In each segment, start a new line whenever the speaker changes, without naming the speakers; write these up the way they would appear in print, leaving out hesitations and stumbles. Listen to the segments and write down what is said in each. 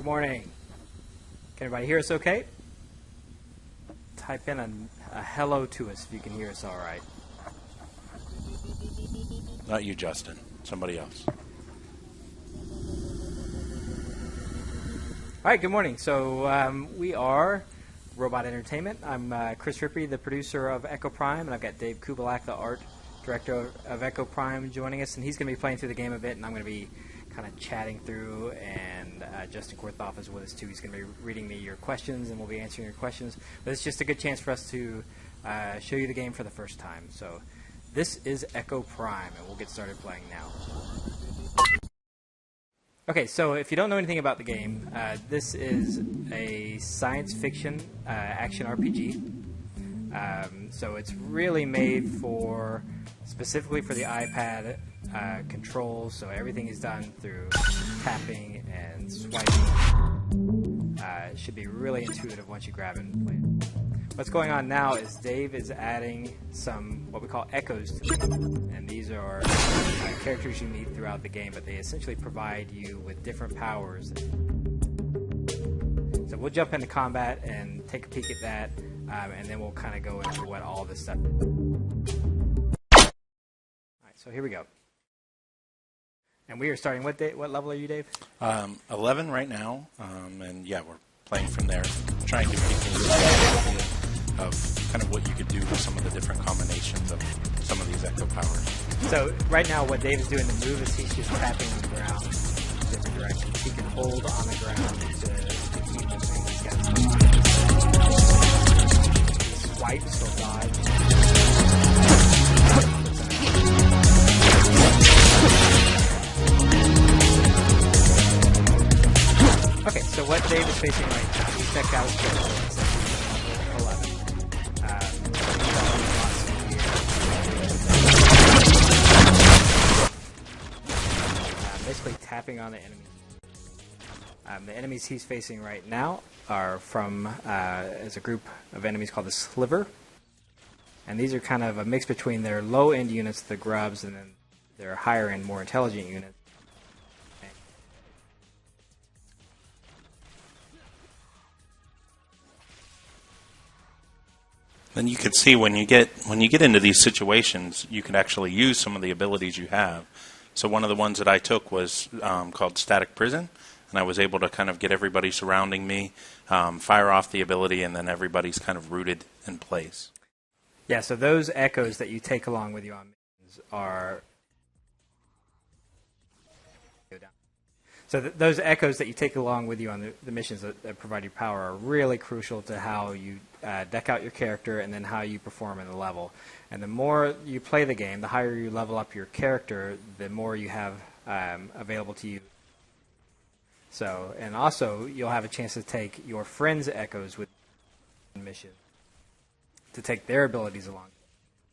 morning. Can everybody hear us okay? Type in a hello to us if you can hear us all right.
Not you, Justin. Somebody else.
All right, good morning. So we are Robot Entertainment. I'm Chris Rippey, the producer of Echo Prime, and I've got Dave Kubalak, the art director of Echo Prime, joining us, and he's going to be playing through the game a bit, and I'm going to be kind of chatting through, and Justin Korthoff is with us too. He's going to be reading me your questions, and we'll be answering your questions. But it's just a good chance for us to show you the game for the first time. So this is Echo Prime, and we'll get started playing now. Okay, so if you don't know anything about the game, this is a science fiction action RPG. So it's really made specifically for the iPad controls, so everything is done through tapping and swiping. It should be really intuitive once you grab it and play it. What's going on now is Dave is adding some what we call echoes to the game, and these are characters you meet throughout the game, but they essentially provide you with different powers. So we'll jump into combat and take a peek at that, and then we'll kind of go into what all this stuff is. Alright, so here we go. And we are starting, what level are you, Dave?
11 right now, and yeah, we're playing from there, trying to give people an idea of kind of what you could do with some of the different combinations of some of these echo powers.
So right now what Dave is doing to move is he's just tapping on the ground in different directions. He can hold on the ground to keep moving. He's got he swipes or dodge. Okay, so what Dave is facing right now, we checked out his character. It says he's level 11. Basically tapping on the enemy. The enemies he's facing right now are from as a group of enemies called the Sliver, and these are kind of a mix between their low-end units, the grubs, and then their higher-end, more intelligent units.
Then you can see when you get into these situations, you can actually use some of the abilities you have. So one of the ones that I took was called Static Prison, and I was able to kind of get everybody surrounding me, fire off the ability, and then everybody's kind of rooted in place.
Yeah, so those echoes that you take along with you on missions are... So those echoes that you take along with you on the missions that provide you power are really crucial to how you deck out your character and then how you perform in the level. And the more you play the game, the higher you level up your character, the more you have available to you. So, and also you'll have a chance to take your friends' echoes with mission to take their abilities along,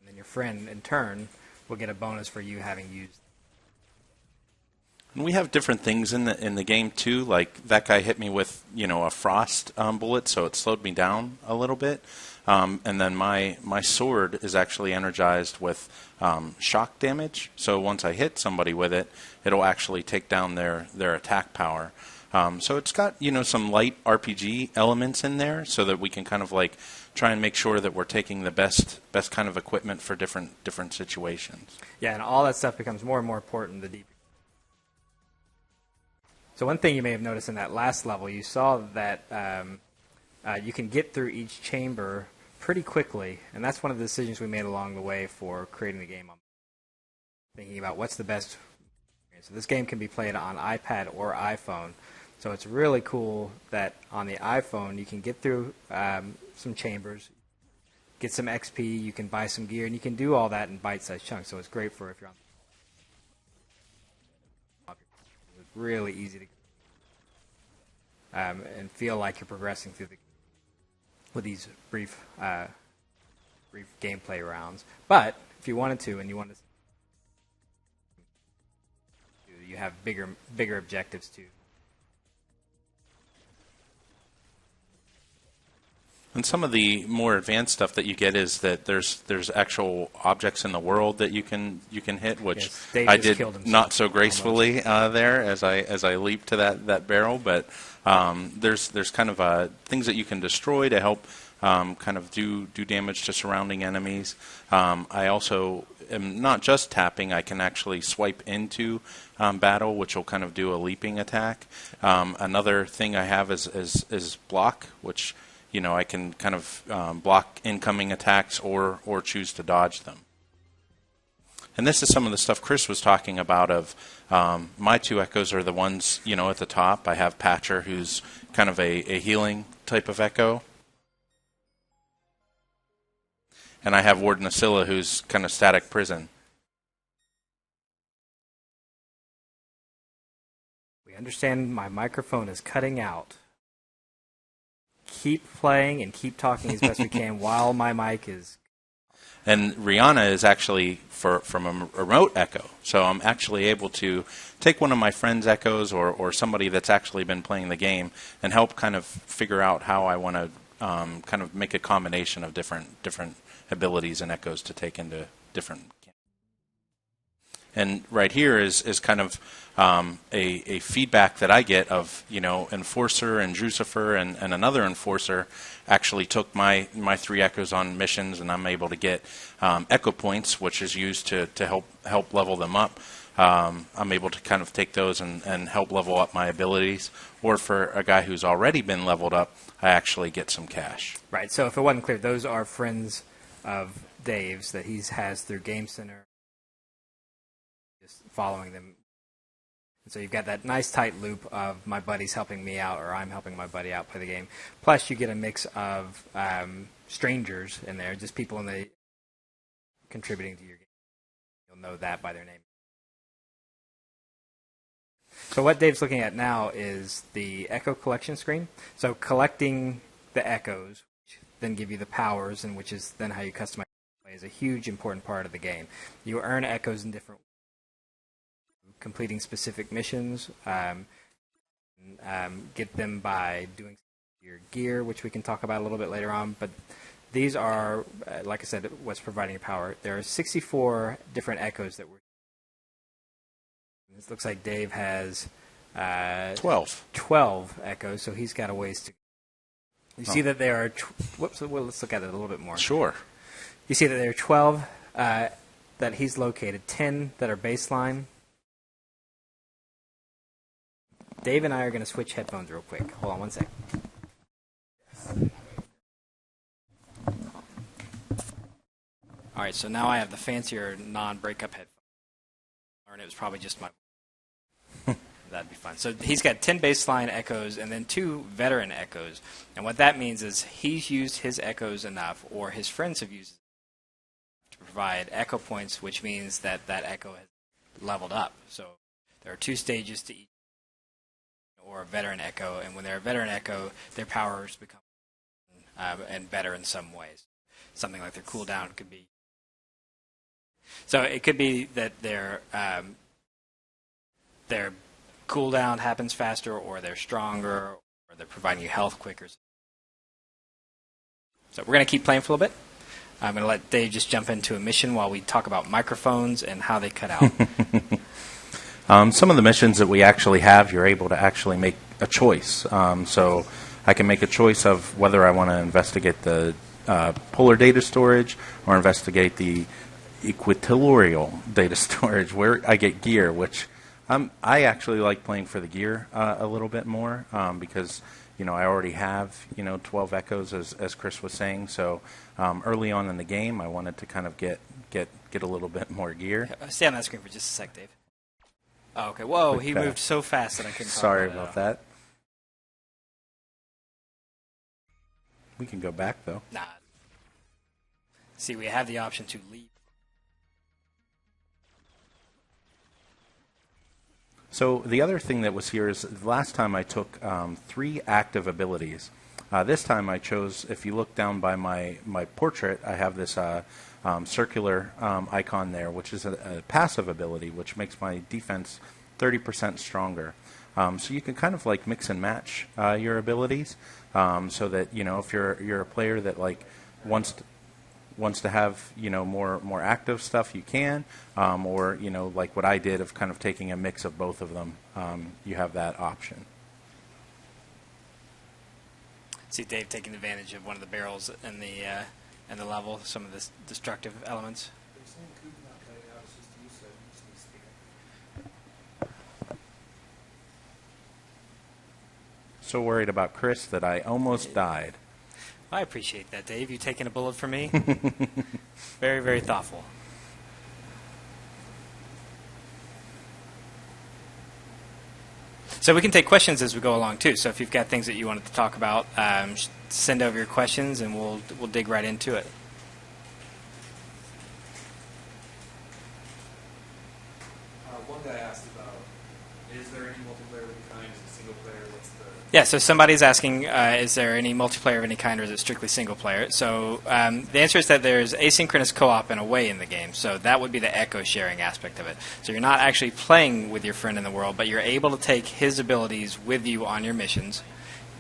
and then your friend in turn will get a bonus for you having used.
And we have different things in the game too. Like that guy hit me with a frost bullet, so it slowed me down a little bit. And then my sword is actually energized with shock damage. So once I hit somebody with it, it'll actually take down their attack power. So it's got some light RPG elements in there, so that we can kind of like try and make sure that we're taking the best kind of equipment for different situations.
Yeah, and all that stuff becomes more and more important the deeper. So one thing you may have noticed in that last level, you saw that you can get through each chamber pretty quickly, and that's one of the decisions we made along the way for creating the game. I'm thinking about what's the best. So this game can be played on iPad or iPhone, so it's really cool that on the iPhone you can get through some chambers, get some XP, you can buy some gear, and you can do all that in bite-sized chunks, so it's great for if you're on really easy to and feel like you're progressing through with these brief gameplay rounds. But if you wanted to, and you wanted to, you have bigger objectives too.
And some of the more advanced stuff that you get is that there's actual objects in the world that you can hit, which
yes,
I did not so gracefully there as I leaped to that barrel. But there's kind of things that you can destroy to help kind of do damage to surrounding enemies. I also am not just tapping; I can actually swipe into battle, which will kind of do a leaping attack. Another thing I have is block, which I can kind of block incoming attacks or choose to dodge them. And this is some of the stuff Chris was talking about of my 2 echoes are the ones, at the top. I have Patcher, who's kind of a healing type of echo. And I have Warden Ascilla, who's kind of static prison.
We understand my microphone is cutting out. Keep playing and keep talking as best we can while my mic is...
And Rihanna is actually from a remote echo. So I'm actually able to take one of my friend's echoes or somebody that's actually been playing the game and help kind of figure out how I want to kind of make a combination of different abilities and echoes to take into different... And right here is kind of a feedback that I get of, Enforcer and Drucifer and another Enforcer actually took my 3 echoes on missions, and I'm able to get echo points, which is used to help level them up. I'm able to kind of take those and help level up my abilities. Or for a guy who's already been leveled up, I actually get some cash.
Right, so if it wasn't clear, those are friends of Dave's that he has through Game Center. Just following them. And so you've got that nice tight loop of my buddy's helping me out or I'm helping my buddy out play the game. Plus you get a mix of strangers in there, just people in the contributing to your game. You'll know that by their name. So what Dave's looking at now is the echo collection screen. So collecting the echoes, which then give you the powers, and which is then how you customize play, is a huge important part of the game. You earn echoes in different ways. Completing specific missions, get them by doing your gear, which we can talk about a little bit later on. But these are, like I said, what's providing your power. There are 64 different echoes that we're... It looks like Dave has 12 echoes, so he's got a ways to... You see that there are... Whoops, well, let's look at it a little bit more.
Sure.
You see that there are 12 that he's located, 10 that are baseline. Dave and I are going to switch headphones real quick. Hold on one sec. All right, so now I have the fancier non-breakup headphones. And it was probably just my... That'd be fun. So he's got 10 baseline echoes and then 2 veteran echoes. And what that means is he's used his echoes enough, or his friends have used to provide echo points, which means that echo has leveled up. So there are 2 stages to each, or a veteran echo. And when they're a veteran echo, their powers become and better in some ways. Something like their cooldown could be. So it could be that their cooldown happens faster, or they're stronger, or they're providing you health quicker. So we're going to keep playing for a little bit. I'm going to let Dave just jump into a mission while we talk about microphones and how they cut out.
Some of the missions that we actually have, you're able to actually make a choice. So I can make a choice of whether I want to investigate the polar data storage or investigate the equatorial data storage, where I get gear, which I actually like playing for the gear a little bit more because I already have 12 echoes, as Chris was saying. So early on in the game, I wanted to kind of get a little bit more gear.
Stay on that screen for just a sec, Dave. Oh, okay. Whoa, he moved so fast that I couldn't.
Sorry about that. We can go back though.
Nah. See, we have the option to leave.
So the other thing that was here is the last time I took 3 active abilities. This time I chose, if you look down by my portrait, I have this circular icon there, which is a passive ability, which makes my defense 30% stronger. So you can kind of like mix and match your abilities, so that if you're a player that like wants to have more active stuff, you can, or like what I did of kind of taking a mix of both of them. You have that option.
See Dave taking advantage of one of the barrels in the level, some of the destructive elements.
So worried about Chris that I almost died.
I appreciate that, Dave. You taking a bullet for me? Very, very thoughtful. So we can take questions as we go along too. So if you've got things that you wanted to talk about, send over your questions and we'll dig right into it.
One guy asked about, is there any multiplayer of any kind? Is it single player? What's the...
Yeah, so somebody's asking, is there any multiplayer of any kind, or is it strictly single player? So the answer is that there's asynchronous co-op and away in the game. So that would be the echo sharing aspect of it. So you're not actually playing with your friend in the world, but you're able to take his abilities with you on your missions,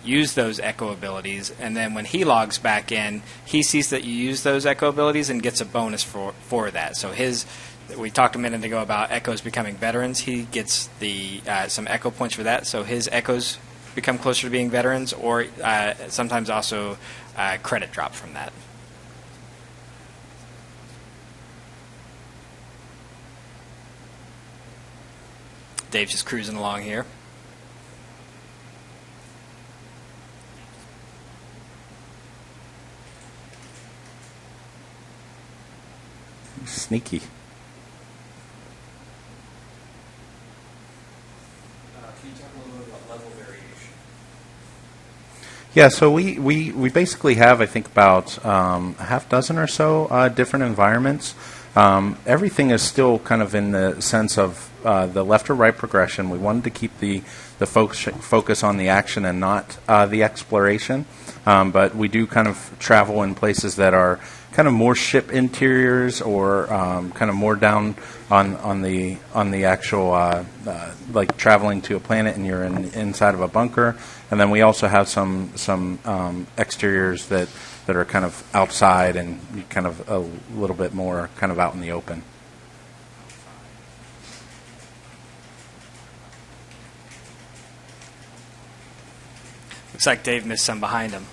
use those echo abilities, and then when he logs back in, he sees that you use those echo abilities and gets a bonus for that. So we talked a minute ago about echoes becoming veterans. He gets some echo points for that. So his echoes become closer to being veterans, or sometimes also credit drop from that. Dave's just cruising along here.
Sneaky.
Can you talk a little bit about level variation?
Yeah, so we basically have, I think, about a half dozen or so different environments. Everything is still kind of in the sense of the left or right progression. We wanted to keep the focus on the action and not the exploration. But we do kind of travel in places that are kind of more ship interiors, or kind of more down on the actual like traveling to a planet and you're inside of a bunker. And then we also have some exteriors that are kind of outside and kind of a little bit more kind of out in the open.
Looks like Dave missed some behind him.